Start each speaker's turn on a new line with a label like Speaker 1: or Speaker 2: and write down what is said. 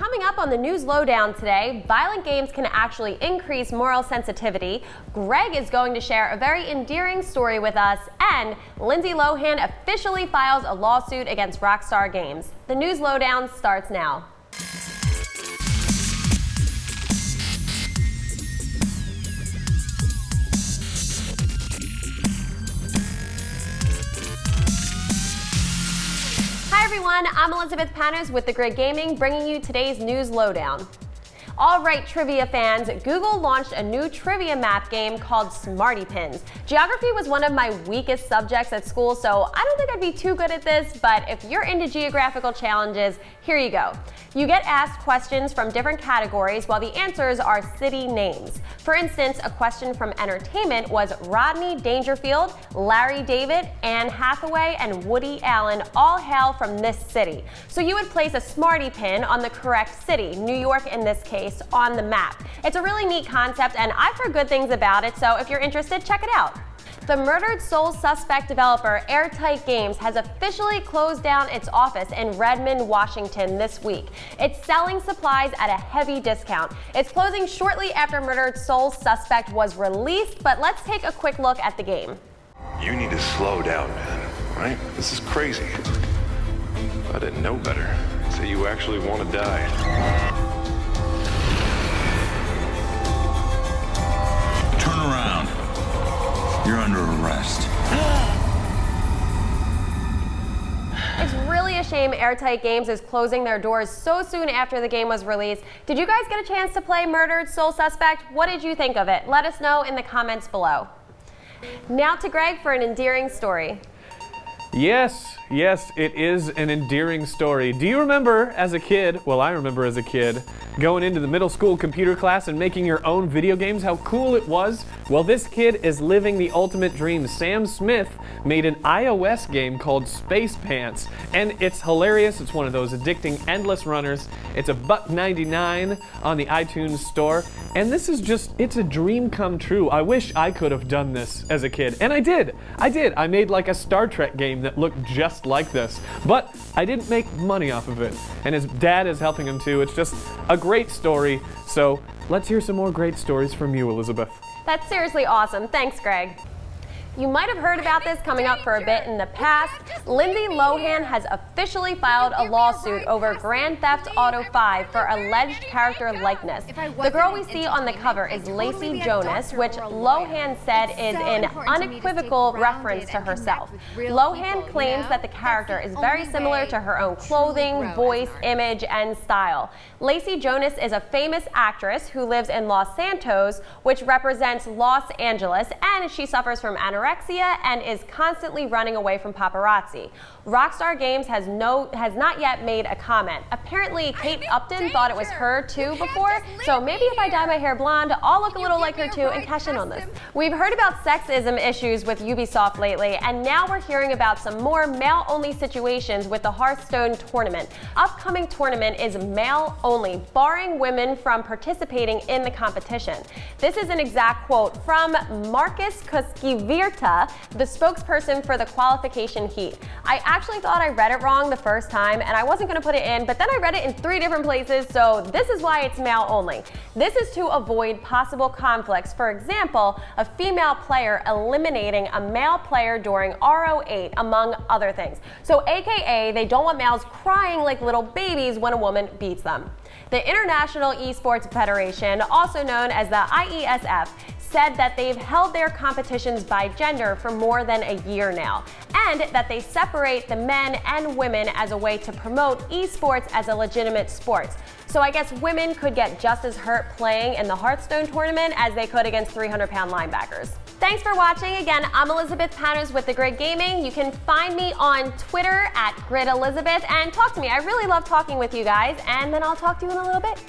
Speaker 1: Coming up on the News Lowdown today, violent games can actually increase moral sensitivity. Greg is going to share a very endearing story with us, and Lindsay Lohan officially files a lawsuit against Rockstar Games. The News Lowdown starts now. Hi everyone, I'm Elizabeth Panos with The Grid Gaming, bringing you today's News Lowdown. Alright, trivia fans, Google launched a new trivia map game called Smarty Pins. Geography was one of my weakest subjects at school, so I don't think I'd be too good at this, but if you're into geographical challenges, here you go. You get asked questions from different categories while the answers are city names. For instance, a question from entertainment was Rodney Dangerfield, Larry David, Anne Hathaway, and Woody Allen all hail from this city. So you would place a Smarty Pin on the correct city, New York in this case, on the map. It's a really neat concept and I've heard good things about it, so if you're interested, check it out. The Murdered Soul Suspect developer Airtight Games has officially closed down its office in Redmond, Washington this week. It's selling supplies at a heavy discount. It's closing shortly after Murdered Soul Suspect was released, but let's take a quick look at the game.
Speaker 2: You need to slow down, man, right? This is crazy. I didn't know better. So you actually want to die.
Speaker 3: Turn around. You're under arrest.
Speaker 1: It's really a shame Airtight Games is closing their doors so soon after the game was released. Did you guys get a chance to play Murdered Soul Suspect? What did you think of it? Let us know in the comments below. Now to Greg for an endearing story.
Speaker 4: Yes, it is an endearing story. Do you remember as a kid, well, I remember as a kid, going into the middle school computer class and making your own video games, how cool it was? Well, this kid is living the ultimate dream. Sam Smith made an iOS game called Space Pants, and it's hilarious. It's one of those addicting endless runners. It's $1.99 on the iTunes store, and this is just, it's a dream come true. I wish I could have done this as a kid, and I did. I made like a Star Trek game that looked just like this, but I didn't make money off of it, and his dad is helping him too. It's just a great story, so let's hear some more great stories from you, Elizabeth.
Speaker 1: That's seriously awesome. Thanks, Greg. You might have heard about this coming up for a bit in the past. Lindsay Lohan has officially filed a lawsuit over Grand Theft Auto 5 for alleged character likeness. The girl we see on the cover is Lacey Jonas, which Lohan said is an unequivocal reference to herself. Lohan claims that the character is very similar to her own clothing, voice, image, and style. Lacey Jonas is a famous actress who lives in Los Santos, which represents Los Angeles, and she suffers from anorexia and is constantly running away from paparazzi. Rockstar Games has not yet made a comment. Apparently, Kate Upton thought it was her too before, so maybe if I dye my hair blonde, I'll look a little like her too and cash in on this. We've heard about sexism issues with Ubisoft lately, and now we're hearing about some more male-only situations with the Hearthstone tournament. Upcoming tournament is male-only, barring women from participating in the competition. This is an exact quote from Marcus Koskivirta, the spokesperson for the qualification heat. I actually thought I read it wrong the first time and I wasn't going to put it in, but then I read it in 3 different places, so this is why it's male only. This is to avoid possible conflicts. For example, a female player eliminating a male player during RO8, among other things. So AKA, they don't want males crying like little babies when a woman beats them. The International Esports Federation, also known as the IESF, said that they've held their competitions by gender for more than a year now, and that they separate the men and women as a way to promote esports as a legitimate sport. So I guess women could get just as hurt playing in the Hearthstone tournament as they could against 300-pound linebackers. Thanks for watching. Again, I'm Elizabeth Panos with The Grid Gaming. You can find me on Twitter @GridElizabeth and talk to me. I really love talking with you guys, and then I'll talk to you in a little bit.